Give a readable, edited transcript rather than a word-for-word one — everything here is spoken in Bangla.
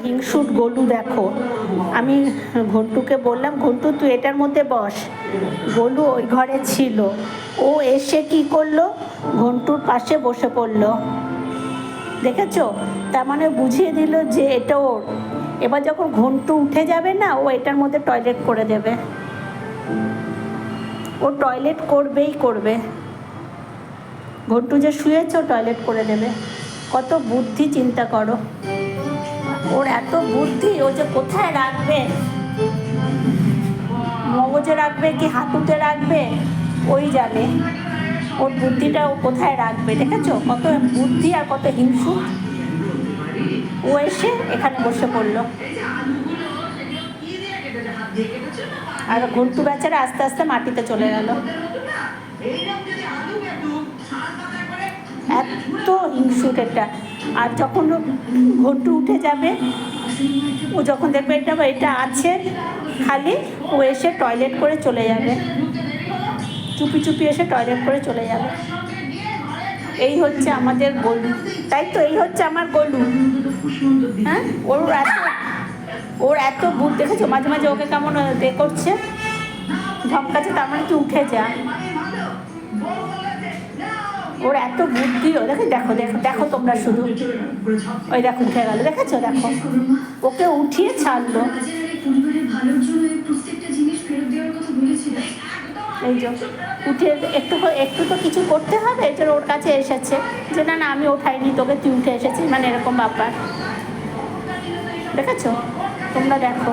হিংসুট গোলু দেখো। আমি ঘন্টুকে বললাম, ঘন্টু তুই এটার মধ্যে বস। গোলু ওই ঘরে ছিল, ও এসে কি করলো, ঘন্টুর পাশে বসে পড়লো। দেখেছো? তার মানে বুঝিয়ে দিল যে এটা ওর। এবার যখন ঘন্টু উঠে যাবে না, ও এটার মধ্যে টয়লেট করে দেবে। ও টয়লেট করবেই করবে। ঘন্টু যে শুয়েছে, টয়লেট করে দেবে। কত বুদ্ধি চিন্তা করো। ওর এত বুদ্ধি, ও যে কোথায় রাখবে, মগজে রাখবে কি হাঁটুতে রাখবে ওই জানে। ওর বুদ্ধিটা ও কোথায় রাখবে। দেখেছো কত বুদ্ধি আর কত হিংসু। ও এসে এখানে বসে পড়লো। আর ঘন্টু বেচারা আস্তে আস্তে মাটিতে চলে গেল। এত হিংসুট এটা। আর যখন ঘন্টু উঠে যাবে, ও যখন দেখবে এটা আছে খালি, ও এসে টয়লেট করে চলে যাবে। চুপি চুপি এসে টয়লেট করে চলে যাবে। এই হচ্ছে আমাদের গোলু, তাই তো? এই হচ্ছে আমার গোলু। হ্যাঁ, ওর এত বুদ্ধি। দেখেছো মাঝে মাঝে ওকে কেমন করছে, ধমকাচ্ছে, তার মানে তুই উঠে যা। ওর এত বুদ্ধি। ও দেখো দেখো দেখো দেখো তোমরা শুধু, ওই দেখো উঠে গেল। দেখেছো? দেখো ওকে উঠিয়ে ছাড়লো। এই যে উঠে একটু তো কিছু করতে হবে। এই জন্য ওর কাছে এসেছে যে না না আমি ওঠাইনি তোকে, তুই উঠে এসেছিস, মানে এরকম ব্যাপার। দেখেছো? তোমরা দেখো।